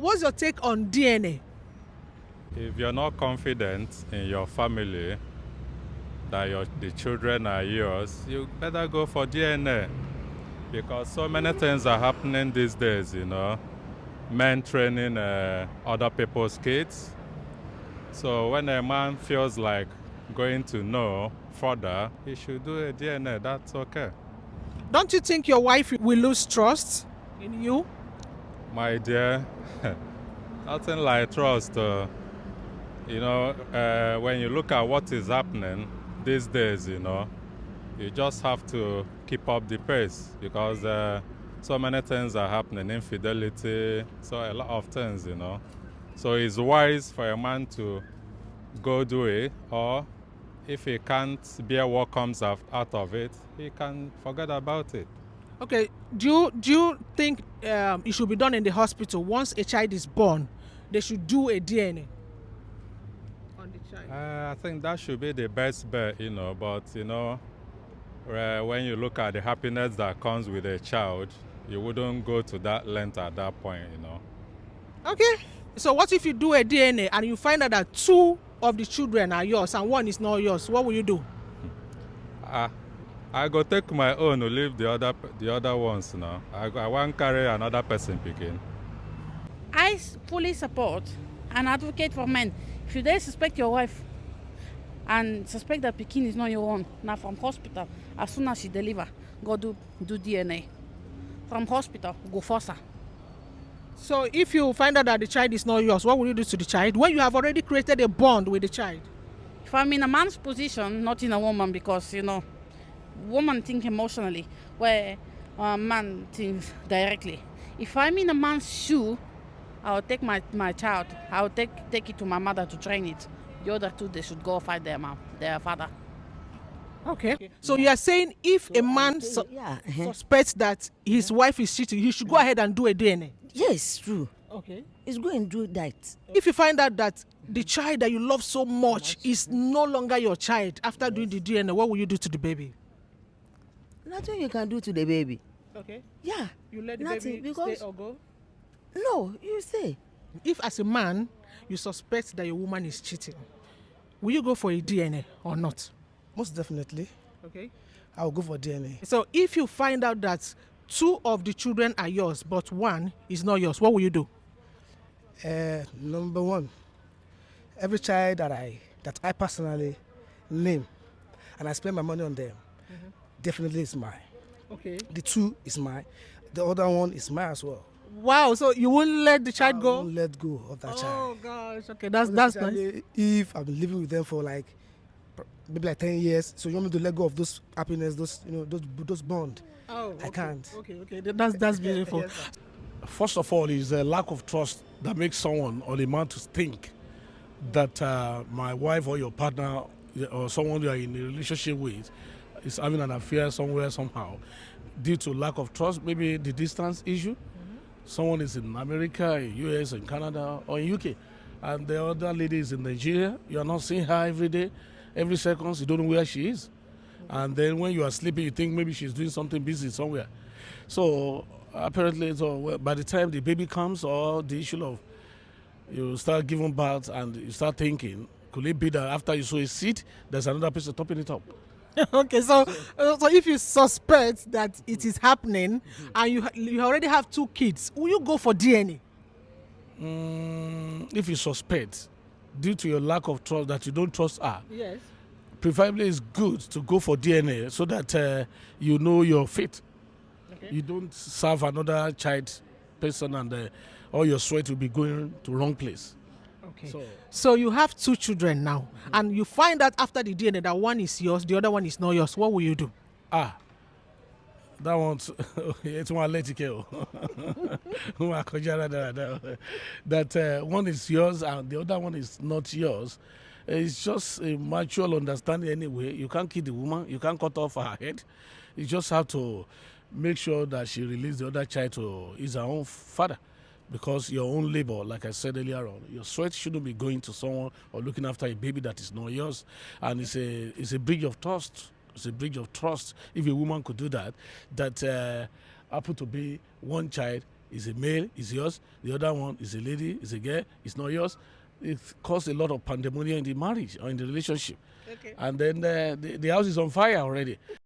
what's your take on DNA? If you're not confident in your family that the children are yours, you better go for DNA. Because so many things are happening these days, men training other people's kids. So when a man feels like going to know further, he should do a DNA. That's okay. Don't you think your wife will lose trust in you? My dear, nothing like trust. When you look at what is happening these days, you just have to keep up the pace because so many things are happening, infidelity, so a lot of things, So it's wise for a man to go do it, or if he can't bear what comes out of it, he can forget about it. Okay, do you think it should be done in the hospital once a child is born? They should do a DNA on the child. I think that should be the best bet, but when you look at the happiness that comes with a child, you wouldn't go to that length at that point, Okay, so what if you do a DNA and you find out that 2 of the children are yours and 1 is not yours? What will you do? I go take my own to leave the other ones now. I won't carry another person picking. I fully support and advocate for men. If you dey suspect your wife and suspect that pikin is not your own, now from hospital, as soon as she deliver, go do DNA. From hospital, go force her. So if you find out that the child is not yours, what will you do to the child when you have already created a bond with the child? If I'm in a man's position, not in a woman, because woman think emotionally, where a man thinks directly. If I'm in a man's shoe, I'll take my child. I'll take it to my mother to train it. The other 2, they should go fight their father. Okay. So you are saying if a man suspects that his wife is cheating, he should go ahead and do a DNA? Yes, true. Okay. He's going to do that. If you find out that the child that you love so much is no longer your child after doing the DNA, what will you do to the baby? Nothing you can do to the baby. Okay. Yeah. You let the Nothing, baby because stay or go? No, you stay. If as a man, you suspect that your woman is cheating, will you go for a DNA or not? Most definitely, Okay. I will go for DNA. So if you find out that 2 of the children are yours, but 1 is not yours, what will you do? Number 1, every child that I personally name and I spend my money on them, definitely is mine. Okay. The 2 is mine. The other 1 is mine as well. Wow, so you won't let the child I go? won't let go of that child. Oh gosh, okay, that's nice. Especially if I've been living with them for maybe 10 years, so you want me to let go of those happiness, those bond? Oh, I can't. Okay, that's beautiful. Yes, sir. First of all, is a lack of trust that makes someone or a man to think that my wife or your partner or someone you are in a relationship with is having an affair somewhere somehow due to lack of trust, maybe the distance issue. Someone is in America, in US, in Canada, or in UK, and the other lady is in Nigeria. You are not seeing her every day, every second. You don't know where she is. And then when you are sleeping, you think maybe she's doing something busy somewhere. So apparently, by the time the baby comes or the issue of you start giving birth and you start thinking, could it be that after you sow a seed, there's another person topping it up? Okay, so if you suspect that it is happening and you already have 2 kids, will you go for DNA? If you suspect, due to your lack of trust, that you don't trust her, Yes. preferably it's good to go for DNA so that you know your fate. Okay. You don't serve another child person and all your sweat will be going to wrong place. Okay. So you have 2 children now, and you find out after the DNA that 1 is yours, the other 1 is not yours. What will you do? That one's it's one let you go. That one is yours and the other one is not yours. It's just a mutual understanding anyway. You can't kill the woman, you can't cut off her head. You just have to make sure that she releases the other child to his own father. Because your own labor, like I said earlier on, your sweat shouldn't be going to someone or looking after a baby that is not yours. And it's a bridge of trust. It's a bridge of trust if a woman could do that happen to be one child is a male, is yours. The other one is a lady, is a girl, it's not yours. It caused a lot of pandemonium in the marriage or in the relationship. Okay. And then the house is on fire already.